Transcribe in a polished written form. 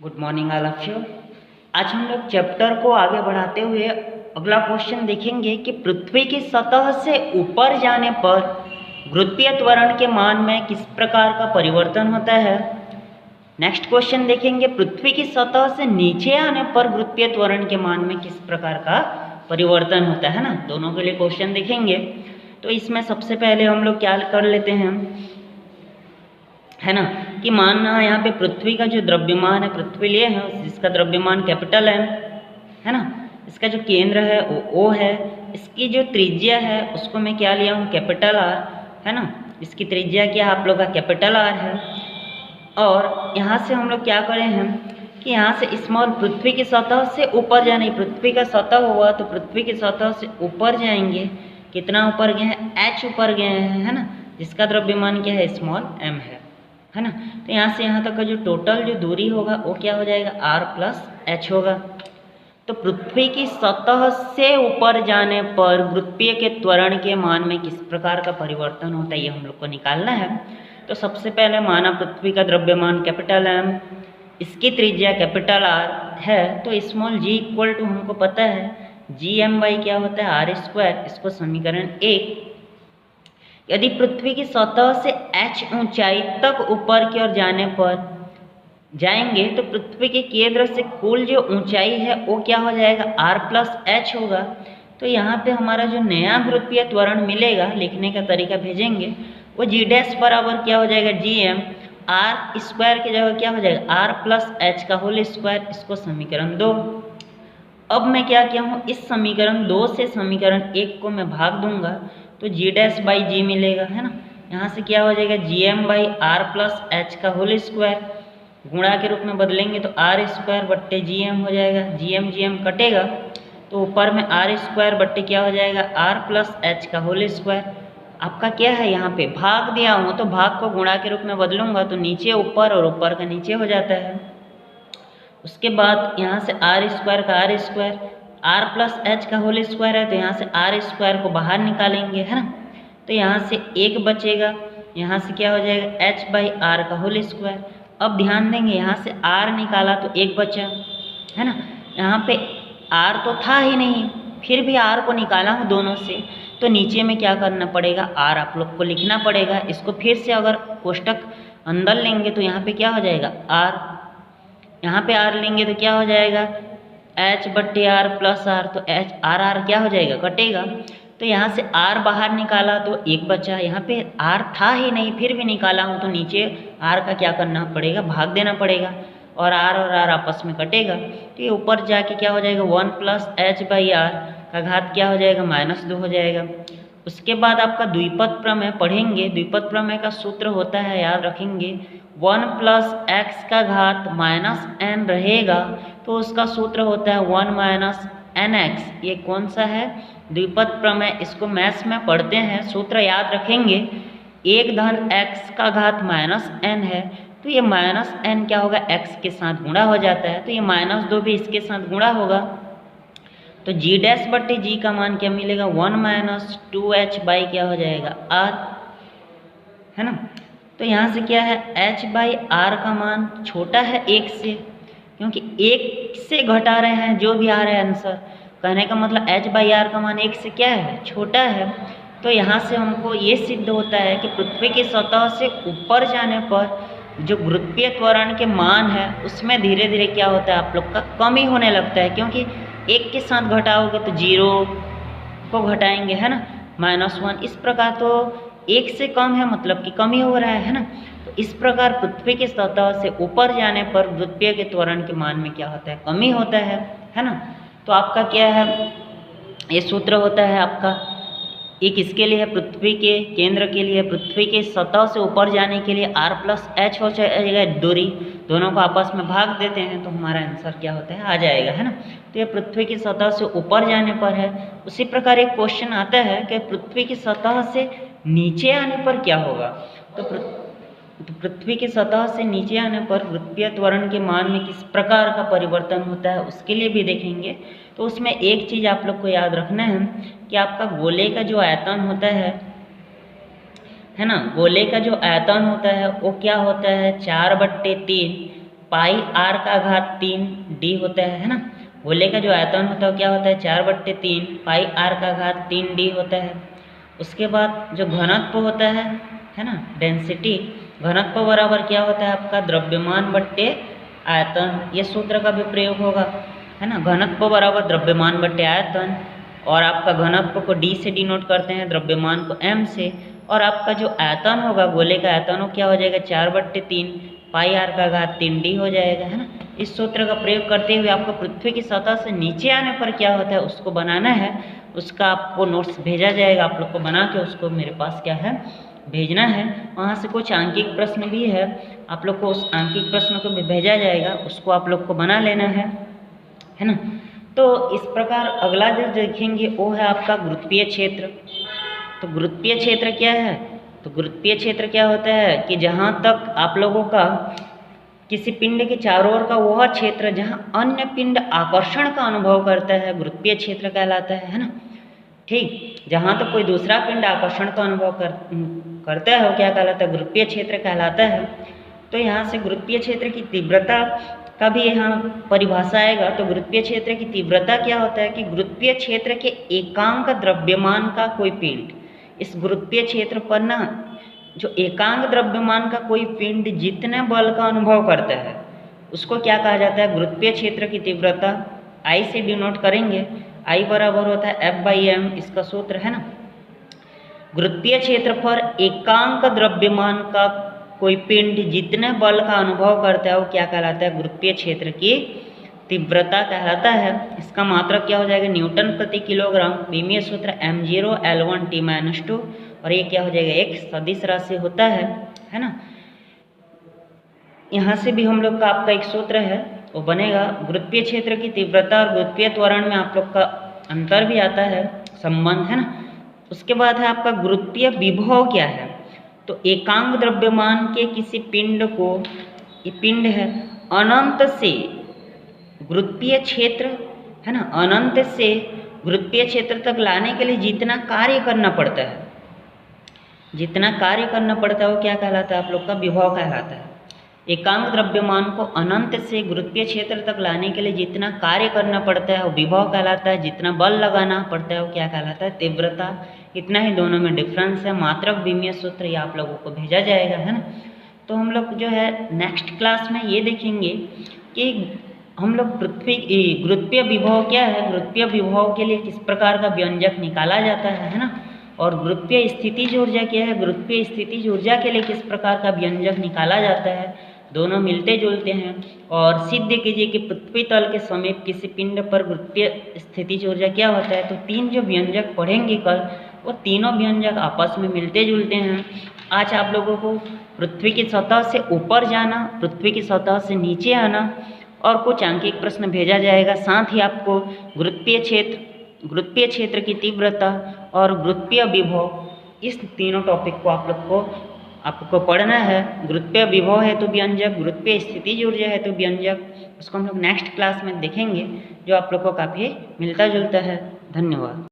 Good morning all of you. आज हम लोग चैप्टर को आगे बढ़ाते हुए अगला क्वेश्चन देखेंगे कि पृथ्वी की सतह से ऊपर जाने पर गुरुत्वीय त्वरण के मान में किस प्रकार का परिवर्तन होता है। नेक्स्ट क्वेश्चन देखेंगे पृथ्वी की सतह से नीचे आने पर गुरुत्वीय त्वरण के मान में किस प्रकार का परिवर्तन होता है ना। दोनों के लिए क्वेश्चन देखेंगे। तो इसमें सबसे पहले हम लोग क्या कर लेते हैं, है ना, कि मानना यहाँ पे पृथ्वी का जो द्रव्यमान है, पृथ्वी लिए है जिसका द्रव्यमान कैपिटल है ना। इसका जो केंद्र है वो O है। इसकी जो त्रिज्या है उसको मैं क्या लिया हूँ, कैपिटल R, है ना। इसकी त्रिज्या क्या आप लोग का कैपिटल R है। और यहाँ से हम लोग क्या करें हैं कि यहाँ से स्मॉल पृथ्वी की सतह से ऊपर जाने, पृथ्वी का सतह हुआ तो पृथ्वी की सतह से ऊपर जाएंगे। कितना ऊपर गए हैं, H ऊपर गए हैं, है ना, जिसका द्रव्यमान क्या है, स्मॉल m है ना। तो यहाँ से यहाँ तक का जो टोटल जो दूरी होगा वो क्या हो जाएगा, R प्लस H होगा। तो पृथ्वी की सतह से ऊपर जाने पर गुरुत्वीय के त्वरण के मान में किस प्रकार का परिवर्तन होता है, ये हम लोग को निकालना है। तो सबसे पहले माना पृथ्वी का द्रव्यमान कैपिटल M, इसकी त्रिज्या कैपिटल R है। तो स्मॉल g इक्वल टू हमको पता है GM/, क्या होता है, R²। इसको समीकरण 1। यदि पृथ्वी की सतह से h ऊंचाई तक ऊपर की ओर जाने पर जाएंगे तो पृथ्वी के केंद्र से कुल जो ऊंचाई है वो क्या हो जाएगा, R प्लस H होगा। तो यहाँ पे हमारा जो नया गुरुत्वीय त्वरण मिलेगा, लिखने का तरीका भेजेंगे, वो g डैश बराबर क्या हो जाएगा, GM R² की जगह क्या हो जाएगा, R प्लस H का होल स्क्वायर। इसको समीकरण 2। अब मैं क्या किया हूँ, इस समीकरण 2 से समीकरण 1 को मैं भाग दूंगा तो g डैश बाई जी मिलेगा, है ना। यहाँ से क्या हो जाएगा, GM/R प्लस H का होल स्क्वायर, गुणा के रूप में बदलेंगे तो R² बट्टे GM हो जाएगा। GM कटेगा तो ऊपर में R² बट्टे क्या हो जाएगा, R प्लस H का होल स्क्वायर। आपका क्या है, यहाँ पे भाग दिया हूँ तो भाग को गुणा के रूप में बदलूंगा तो नीचे ऊपर और ऊपर का नीचे हो जाता है। उसके बाद यहाँ से R² का R², R प्लस H का होल स्क्वायर है तो यहाँ से R² को बाहर निकालेंगे, है ना। तो यहाँ से 1 बचेगा, यहाँ से क्या हो जाएगा, H/R का होल स्क्वायर। अब ध्यान देंगे यहाँ से R निकाला तो 1 बचा, है ना। यहाँ पे R तो था ही नहीं, फिर भी R को निकाला हूँ दोनों से, तो नीचे में क्या करना पड़ेगा, R आप लोग को लिखना पड़ेगा। इसको फिर से अगर कोष्टक अंदर लेंगे तो यहाँ पे क्या हो जाएगा, R, यहाँ पे R लेंगे तो क्या हो जाएगा, H/R प्लस R, तो R क्या हो जाएगा, कटेगा। तो यहाँ से R बाहर निकाला तो 1 बचा, यहाँ पे R था ही नहीं फिर भी निकाला हूँ तो नीचे R का क्या करना पड़ेगा, भाग देना पड़ेगा और R आपस में कटेगा। तो ये ऊपर जाके क्या हो जाएगा, 1 प्लस H/R का घात क्या हो जाएगा, -2 हो जाएगा। उसके बाद आपका द्विपद प्रमेय पढ़ेंगे। द्विपद प्रमेय का सूत्र होता है, याद रखेंगे, 1 प्लस x का घात -n रहेगा तो उसका सूत्र होता है 1 माइनस nx। ये कौन सा है, द्विपद प्रमेय। इसको मैथ्स में पढ़ते हैं, सूत्र याद रखेंगे, 1 धन x का घात -n है तो ये -n क्या होगा, x के साथ गुणा हो जाता है, तो ये -2 भी इसके साथ गुणा होगा। तो g डैश बट्टे जी का मान क्या मिलेगा, 1 माइनस 2h/ क्या हो जाएगा, r, है ना। तो यहाँ से क्या है, H/R का मान छोटा है 1 से, क्योंकि 1 से घटा रहे हैं जो भी आ रहा है आंसर, कहने का मतलब H/R का मान 1 से क्या है, छोटा है। तो यहाँ से हमको ये सिद्ध होता है कि पृथ्वी की सतह से ऊपर जाने पर जो गुरुत्वीय त्वरण के मान है उसमें धीरे धीरे क्या होता है, आप लोग का कमी होने लगता है, क्योंकि 1 के साथ घटाओगे तो 0 को घटाएंगे, है ना, -1। इस प्रकार तो 1 से कम है मतलब कि कमी हो रहा है ना। तो इस प्रकार पृथ्वी की सतह से ऊपर जाने पर गुरुत्वीय के त्वरण के मान में क्या होता है, कमी होता है ना। तो आपका क्या है, ये सूत्र होता है आपका, एक इसके लिए है पृथ्वी के केंद्र के लिए, पृथ्वी के सतह से ऊपर जाने के लिए R प्लस H हो जाएगा दूरी, दोनों को आपस में भाग देते हैं तो हमारा आंसर क्या होता है, आ जाएगा, है ना। तो ये पृथ्वी की सतह से ऊपर जाने पर है। उसी प्रकार एक क्वेश्चन आता है कि पृथ्वी की सतह से नीचे आने पर क्या होगा। तो पृथ्वी की सतह से नीचे आने पर गुरुत्वीय त्वरण के मान में किस प्रकार का परिवर्तन होता है उसके लिए भी देखेंगे। तो उसमें एक चीज़ आप लोग को याद रखना है कि आपका गोले का जो आयतन होता है ना, गोले का जो आयतन होता है वो क्या होता है, 4/3 पाई आर का घात 3d होता है ना। गोले का जो आयतन होता है वो क्या होता है 4/3 पाई आर का घात 3d होता है। उसके बाद जो घनत्व होता है ना, डेंसिटी, घनत्व बराबर क्या होता है आपका द्रव्यमान बट्टे आयतन, ये सूत्र का भी प्रयोग होगा, है ना। घनत्व बराबर द्रव्यमान बट्टे आयतन, और आपका घनत्व को d से डिनोट करते हैं, द्रव्यमान को m से, और आपका जो आयतन होगा गोले का आयतन वो क्या हो जाएगा 4/3 पाई आर का घात 3d हो जाएगा, है ना। इस सूत्र का प्रयोग करते हुए आपको पृथ्वी की सतह से नीचे आने पर क्या होता है उसको बनाना है, उसका आपको नोट्स भेजा जाएगा, आप लोग को बना के उसको मेरे पास क्या है भेजना है। वहाँ से कुछ आंकिक प्रश्न भी है, आप लोग को उस आंकिक प्रश्न को भी भेजा जाएगा, उसको आप लोग को बना लेना है ना। तो इस प्रकार अगला जो देखेंगे वो है आपका गुरुत्वीय क्षेत्र। तो गुरुत्वीय क्षेत्र क्या है, तो गुरुत्वीय क्षेत्र क्या होता है कि जहाँ तक आप लोगों का किसी पिंड के चारों ओर का वह क्षेत्र जहाँ अन्य पिंड आकर्षण का अनुभव करता है गुरुत्वीय क्षेत्र कहलाता है ना। ठीक, जहाँ तक कोई दूसरा पिंड आकर्षण का अनुभव करता है वो क्या कहलाता है गुरुत्वीय क्षेत्र कहलाता है। तो यहाँ से गुरुत्वीय क्षेत्र की तीव्रता का भी यहाँ परिभाषा आएगा। तो गुरुत्वीय क्षेत्र की तीव्रता क्या होता है कि गुरुत्वीय क्षेत्र के एकांक द्रव्यमान का कोई पिंड, इस गुरुत्वीय क्षेत्र पर ना जो एकांक द्रव्यमान का कोई पिंड जितने बल का अनुभव करता है उसको क्या कहा जाता है गुरुत्वीय क्षेत्र की तीव्रता। आई से डिनोट करेंगे, आई बराबर होता है F/m, इसका सूत्र है ना। गुरुत्वीय क्षेत्र पर एकांक द्रव्यमान का कोई पिंड जितने बल का अनुभव करता है वो क्या कहलाता है गुरुत्वीय क्षेत्र की तीव्रता कहलाता है। इसका मात्रक क्या हो जाएगा न्यूटन प्रति किलोग्राम, विमीय सूत्र m0 L1 T-2, और ये क्या हो जाएगा एक सदिश राशि होता है ना। यहाँ से भी हम लोग का आपका एक सूत्र है वो बनेगा। गुरुत्वीय क्षेत्र की तीव्रता और गुरुत्वीय त्वरण में आप लोग का अंतर भी आता है, संबंध, है ना। उसके बाद है आपका गुरुत्वीय विभव क्या है। तो एकांक द्रव्यमान के किसी पिंड को, ये पिंड है, अनंत से गुरुत्वीय क्षेत्र, है ना, अनंत से गुरुत्वीय क्षेत्र तक लाने के लिए जितना कार्य करना पड़ता है, जितना कार्य करना पड़ता है वो क्या कहलाता है आप लोग का विभव कहलाता है। एकांक द्रव्यमान को अनंत से गुरुत्वीय क्षेत्र तक लाने के लिए जितना कार्य करना पड़ता है वो विभव कहलाता है, जितना बल लगाना पड़ता है वो क्या कहलाता है तीव्रता। इतना ही दोनों में डिफरेंस है। मात्रक विमीय सूत्र ये आप लोगों को भेजा जाएगा, है ना। तो हम लोग जो है नेक्स्ट क्लास में ये देखेंगे कि हम लोग गुरुत्वीय विभव क्या है, गुरुत्वीय विभव के लिए किस प्रकार का व्यंजक निकाला जाता है ना। और गुरुत्वीय स्थितिज ऊर्जा क्या है, गुरुत्वीय स्थितिज ऊर्जा के लिए किस प्रकार का व्यंजक निकाला जाता है, दोनों मिलते जुलते हैं। और सिद्ध कीजिए कि पृथ्वी तल के समीप किसी पिंड पर गुरुत्वीय स्थितिज ऊर्जा क्या होता है। तो तीन जो व्यंजक पढ़ेंगे कल, वो तीनों व्यंजक आपस में मिलते जुलते हैं। आज आप लोगों को पृथ्वी की सतह से ऊपर जाना, पृथ्वी की सतह से नीचे आना और कुछ आंकिक प्रश्न भेजा जाएगा। साथ ही आपको गुरुत्वीय क्षेत्र की तीव्रता और गुरुत्वीय विभव, इस तीनों टॉपिक को आपको पढ़ना है। गुरुत्वीय विभव है तो व्यंजक, गुरुत्वीय स्थितिज ऊर्जा है तो व्यंजक, उसको हम लोग नेक्स्ट क्लास में देखेंगे, जो आप लोग को काफ़ी मिलता जुलता है। धन्यवाद।